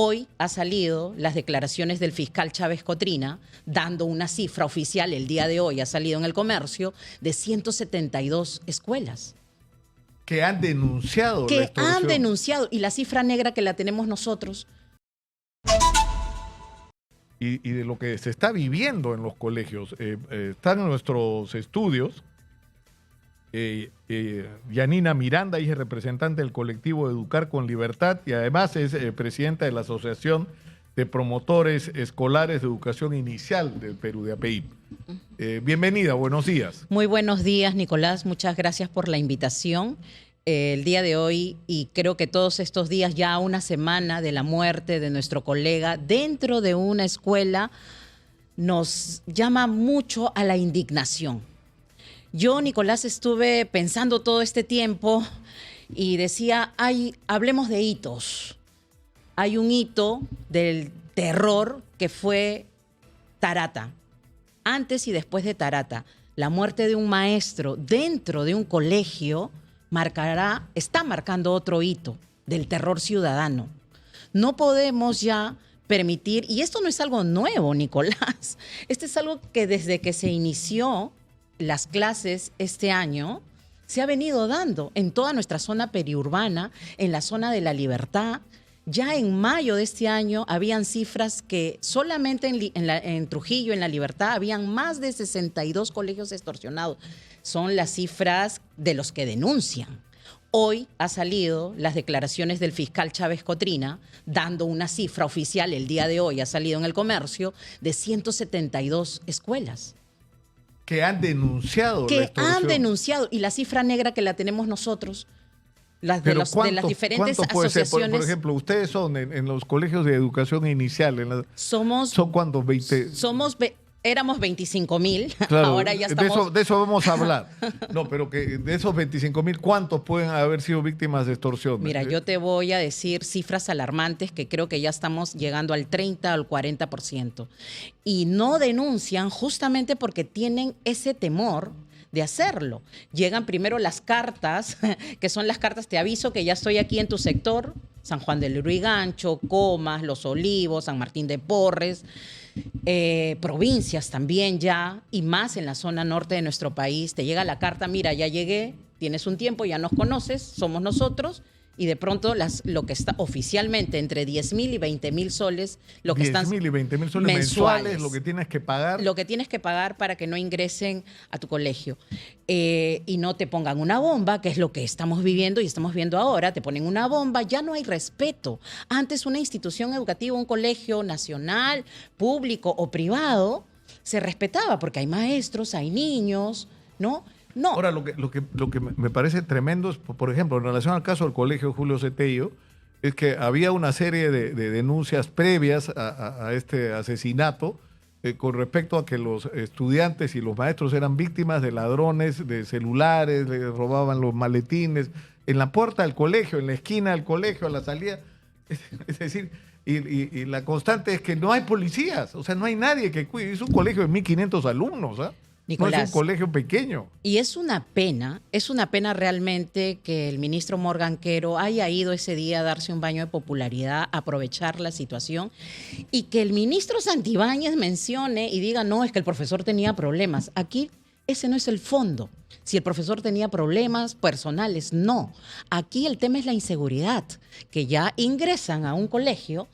Hoy ha salido las declaraciones del fiscal Chávez Cotrina, dando una cifra oficial, el día de hoy ha salido en El Comercio, de 172 escuelas. Que han denunciado la extorsión. Han denunciado, y la cifra negra que la tenemos nosotros. Y de lo que se está viviendo en los colegios. Están en nuestros estudios Yanina Miranda, ella es representante del colectivo Educar con Libertad y además es presidenta de la Asociación de Promotores Escolares de Educación Inicial del Perú, de API. Bienvenida, buenos días. Muy buenos días, Nicolás, muchas gracias por la invitación. El día de hoy, y creo que todos estos días, ya a una semana de la muerte de nuestro colega dentro de una escuela, nos llama mucho a la indignación. Yo, Nicolás, estuve pensando todo este tiempo y decía, hablemos de hitos. Hay un hito del terror que fue Tarata. Antes y después de Tarata, la muerte de un maestro dentro de un colegio está marcando otro hito del terror ciudadano. No podemos ya permitir, y esto no es algo nuevo, Nicolás, esto es algo que desde que se inició las clases este año se ha venido dando en toda nuestra zona periurbana, en la zona de La Libertad. Ya en mayo de este año habían cifras que solamente en Trujillo, en La Libertad, habían más de 62 colegios extorsionados. Son las cifras de los que denuncian. Hoy ha salido las declaraciones del fiscal Chávez Cotrina, dando una cifra oficial, el día de hoy ha salido en El Comercio, de 172 escuelas. Que han denunciado la extorsión. Han denunciado, y la cifra negra que la tenemos nosotros, de las diferentes asociaciones. Por ejemplo, ustedes son en los colegios de educación inicial. ¿Son cuántos? 20. Éramos 25,000, claro, ahora ya estamos... De eso vamos a hablar. No, pero que de esos 25,000, ¿cuántos pueden haber sido víctimas de extorsión? Mira, yo te voy a decir cifras alarmantes que creo que ya estamos llegando al 30 al 40%. Y no denuncian justamente porque tienen ese temor de hacerlo. Llegan primero las cartas, que son las cartas, te aviso que ya estoy aquí en tu sector, San Juan del Lurigancho, Comas, Los Olivos, San Martín de Porres, provincias también ya, y más en la zona norte de nuestro país. Te llega la carta, mira, ya llegué, tienes un tiempo, ya nos conoces, somos nosotros, y de pronto lo que está oficialmente entre 10,000 y 20,000 soles, lo que están 10,000 y 20,000 soles mensuales, lo que tienes que pagar. Lo que tienes que pagar para que no ingresen a tu colegio y no te pongan una bomba, que es lo que estamos viviendo y estamos viendo ahora. Te ponen una bomba, ya no hay respeto. Antes una institución educativa, un colegio nacional, público o privado, se respetaba porque hay maestros, hay niños, ¿no? No. Ahora, lo que me parece tremendo es, por ejemplo, en relación al caso del colegio Julio Cetello, es que había una serie de denuncias previas a este asesinato con respecto a que los estudiantes y los maestros eran víctimas de ladrones de celulares, les robaban los maletines en la puerta del colegio, en la esquina del colegio, a la salida. Es decir, y la constante es que no hay policías, o sea, no hay nadie que cuide. Es un colegio de 1,500 alumnos, ¿ah? Nicolás, no es un colegio pequeño. Y es una pena realmente que el ministro Morgan Quero haya ido ese día a darse un baño de popularidad, aprovechar la situación, y que el ministro Santibáñez mencione y diga, no, es que el profesor tenía problemas. Aquí ese no es el fondo. Si el profesor tenía problemas personales, no. Aquí el tema es la inseguridad, que ya ingresan a un colegio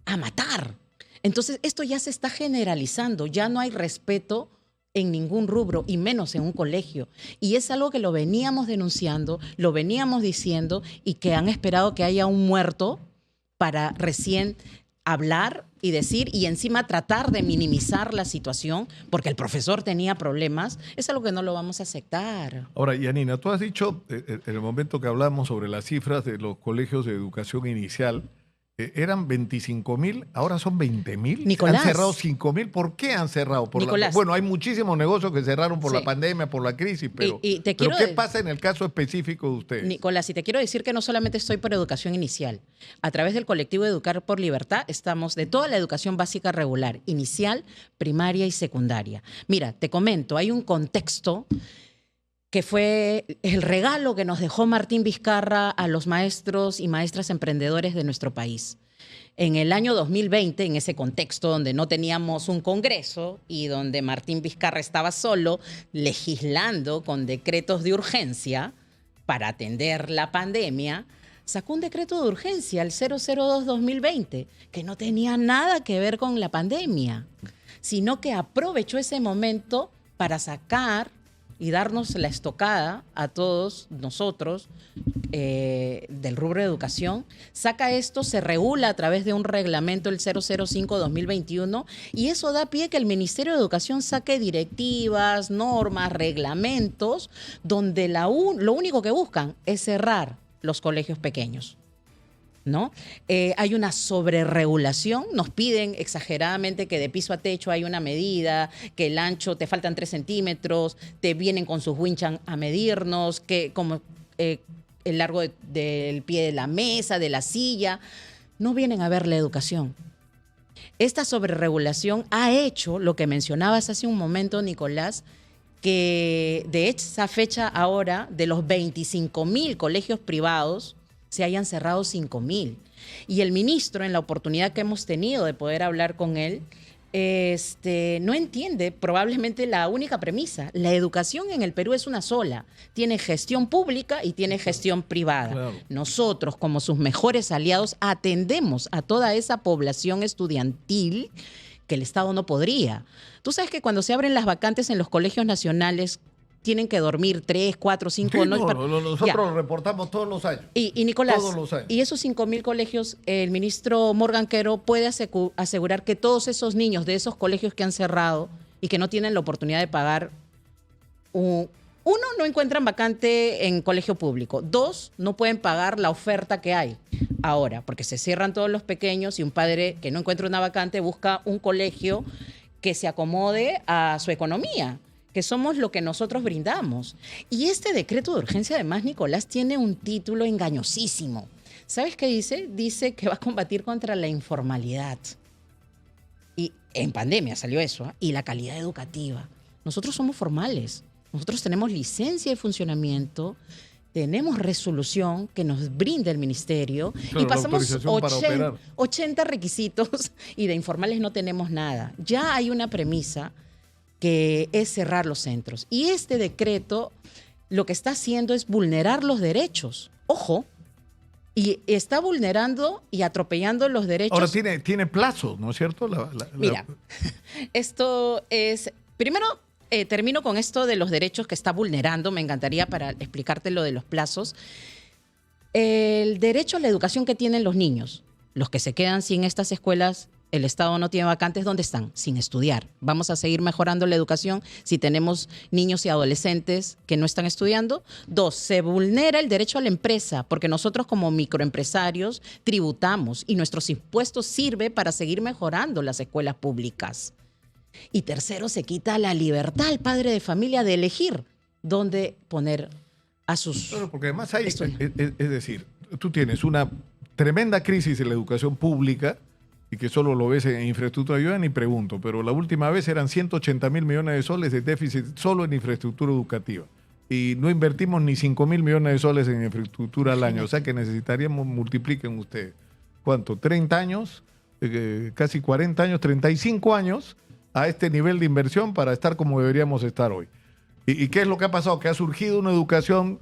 a matar. Entonces esto ya se está generalizando, ya no hay respeto en ningún rubro y menos en un colegio. Y es algo que lo veníamos denunciando, lo veníamos diciendo y que han esperado que haya un muerto para recién hablar y decir y encima tratar de minimizar la situación porque el profesor tenía problemas. Es algo que no lo vamos a aceptar. Ahora, Yanina, tú has dicho en el momento que hablamos sobre las cifras de los colegios de educación inicial, eran 25,000, ahora son 20,000. Nicolás. Han cerrado 5,000. ¿Por qué han cerrado? Bueno, hay muchísimos negocios que cerraron por la pandemia, por la crisis, pero ¿qué pasa en el caso específico de ustedes? Nicolás, y te quiero decir que no solamente estoy por educación inicial. A través del colectivo Educar por Libertad estamos de toda la educación básica regular, inicial, primaria y secundaria. Mira, te comento, hay un contexto que fue el regalo que nos dejó Martín Vizcarra a los maestros y maestras emprendedores de nuestro país. En el año 2020, en ese contexto donde no teníamos un Congreso y donde Martín Vizcarra estaba solo legislando con decretos de urgencia para atender la pandemia, sacó un decreto de urgencia, el 002-2020, que no tenía nada que ver con la pandemia, sino que aprovechó ese momento para sacar y darnos la estocada a todos nosotros del rubro de educación. Saca esto, se regula a través de un reglamento, el 005-2021, y eso da pie que el Ministerio de Educación saque directivas, normas, reglamentos, donde lo único que buscan es cerrar los colegios pequeños, ¿no? Hay una sobreregulación, nos piden exageradamente que de piso a techo hay una medida, que el ancho te faltan 3 centímetros, te vienen con sus winchas a medirnos, que como el largo del pie de la mesa, de la silla, no vienen a ver la educación. Esta sobreregulación ha hecho lo que mencionabas hace un momento, Nicolás, que de esa fecha ahora, de los 25.000 colegios privados, se hayan cerrado 5.000. Y el ministro, en la oportunidad que hemos tenido de poder hablar con él, no entiende probablemente la única premisa. La educación en el Perú es una sola. Tiene gestión pública y tiene gestión privada. Claro. Nosotros, como sus mejores aliados, atendemos a toda esa población estudiantil que el Estado no podría. Tú sabes que cuando se abren las vacantes en los colegios nacionales, tienen que dormir 3, 4, 5 noches. Nosotros lo reportamos todos los años. Y Nicolás, y esos 5.000 colegios, el ministro Morgan Quero puede asegurar que todos esos niños de esos colegios que han cerrado y que no tienen la oportunidad de pagar, uno, no encuentran vacante en colegio público. 2, no pueden pagar la oferta que hay ahora, porque se cierran todos los pequeños y un padre que no encuentra una vacante busca un colegio que se acomode a su economía, que somos lo que nosotros brindamos. Y este decreto de urgencia, además, Nicolás, tiene un título engañosísimo. ¿Sabes qué dice? Dice que va a combatir contra la informalidad. Y en pandemia salió eso, ¿eh? Y la calidad educativa. Nosotros somos formales. Nosotros tenemos licencia de funcionamiento, tenemos resolución que nos brinda el ministerio, claro, y pasamos 80 requisitos y de informales no tenemos nada. Ya hay una premisa que es cerrar los centros. Y este decreto lo que está haciendo es vulnerar los derechos. Ojo, y está vulnerando y atropellando los derechos. Ahora tiene plazos, ¿no es cierto? Mira, esto es... Primero, termino con esto de los derechos que está vulnerando. Me encantaría para explicarte lo de los plazos. El derecho a la educación que tienen los niños, los que se quedan sin estas escuelas, el Estado no tiene vacantes, ¿dónde están? Sin estudiar. Vamos a seguir mejorando la educación si tenemos niños y adolescentes que no están estudiando. 2, se vulnera el derecho a la empresa, porque nosotros como microempresarios tributamos y nuestros impuestos sirven para seguir mejorando las escuelas públicas. Y 3, se quita la libertad al padre de familia de elegir dónde poner a sus... Claro, porque además hay, es decir, tú tienes una tremenda crisis en la educación pública, y que solo lo ves en infraestructura. Yo ya ni pregunto, pero la última vez eran 180.000 millones de soles de déficit solo en infraestructura educativa. Y no invertimos ni 5.000 millones de soles en infraestructura al año. O sea que necesitaríamos, multipliquen ustedes, ¿cuánto? 30 años, casi 40 años, 35 años a este nivel de inversión para estar como deberíamos estar hoy. ¿Y qué es lo que ha pasado? Que ha surgido una educación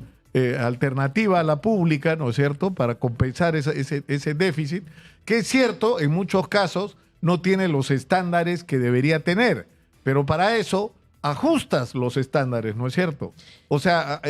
alternativa a la pública, ¿no es cierto?, para compensar ese déficit, que es cierto, en muchos casos no tiene los estándares que debería tener, pero para eso ajustas los estándares, ¿no es cierto? O sea,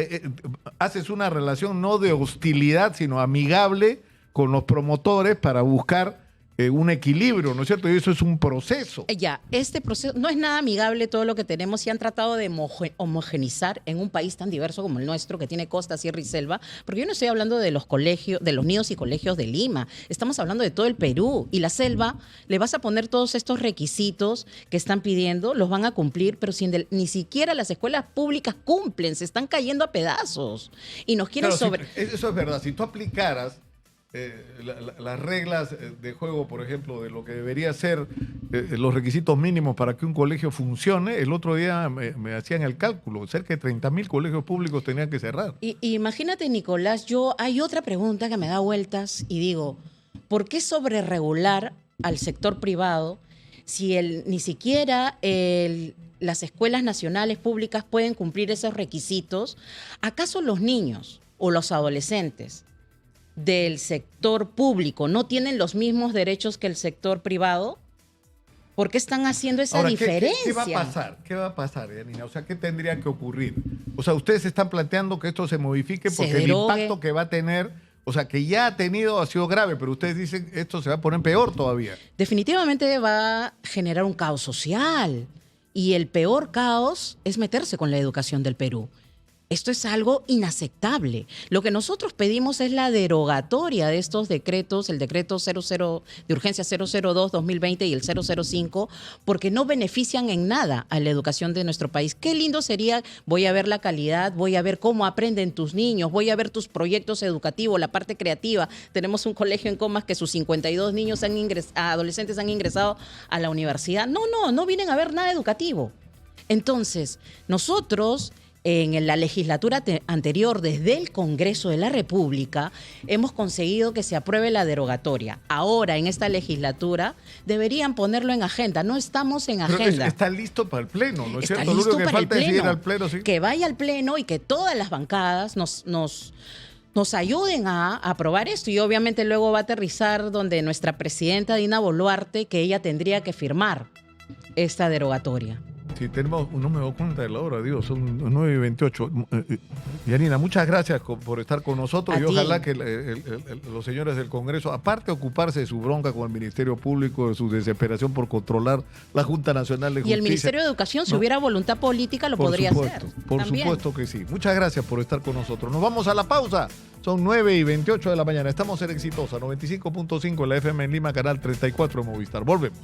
haces una relación no de hostilidad, sino amigable con los promotores para buscar un equilibrio, ¿no es cierto? Y eso es un proceso. Ya, este proceso no es nada amigable todo lo que tenemos y han tratado de homogenizar en un país tan diverso como el nuestro, que tiene costa, sierra y selva, porque yo no estoy hablando de los colegios, de los nidos y colegios de Lima, estamos hablando de todo el Perú, y la selva le vas a poner todos estos requisitos que están pidiendo, los van a cumplir, pero ni siquiera las escuelas públicas cumplen, se están cayendo a pedazos y nos quieren Eso es verdad, si tú aplicaras las reglas de juego, por ejemplo, de lo que debería ser los requisitos mínimos para que un colegio funcione, el otro día me hacían el cálculo, cerca de 30.000 colegios públicos tenían que cerrar. Y imagínate, Nicolás, hay otra pregunta que me da vueltas y digo, ¿Por qué sobreregular al sector privado si ni siquiera las escuelas nacionales públicas pueden cumplir esos requisitos? ¿Acaso los niños o los adolescentes del sector público no tienen los mismos derechos que el sector privado? ¿Por qué están haciendo esa diferencia? ¿Qué va a pasar? ¿Qué va a pasar, Yanina? O sea, ¿qué tendría que ocurrir? O sea, ustedes están planteando que esto se modifique porque el impacto que va a tener, o sea, que ya ha tenido ha sido grave, pero ustedes dicen que esto se va a poner peor todavía. Definitivamente va a generar un caos social. Y el peor caos es meterse con la educación del Perú. Esto es algo inaceptable. Lo que nosotros pedimos es la derogatoria de estos decretos, el decreto 00 de urgencia 002-2020 y el 005, porque no benefician en nada a la educación de nuestro país. Qué lindo sería, voy a ver la calidad, voy a ver cómo aprenden tus niños, voy a ver tus proyectos educativos, la parte creativa. Tenemos un colegio en Comas que sus 52 niños adolescentes han ingresado a la universidad. No vienen a ver nada educativo. Entonces, nosotros en la legislatura anterior, desde el Congreso de la República, hemos conseguido que se apruebe la derogatoria. Ahora, en esta legislatura, deberían ponerlo en agenda. No estamos en agenda. Pero está listo para el Pleno, ¿no es está cierto? Listo Lo único que para falta el es pleno, ir al Pleno, sí. Que vaya al Pleno y que todas las bancadas nos ayuden a aprobar esto. Y obviamente luego va a aterrizar donde nuestra presidenta Dina Boluarte, que ella tendría que firmar esta derogatoria. Sí, no me doy cuenta de la hora, Dios, son 9:28. Yanina, muchas gracias por estar con nosotros y ojalá que los señores del Congreso, aparte de ocuparse de su bronca con el Ministerio Público, de su desesperación por controlar la Junta Nacional de Justicia. Y el Ministerio de Educación, si hubiera voluntad política, lo podría hacer. Por supuesto que sí. Muchas gracias por estar con nosotros. Nos vamos a la pausa. Son 9:28 de la mañana. Estamos en Exitosa, 95.5 en la FM en Lima, canal 34 de Movistar. Volvemos.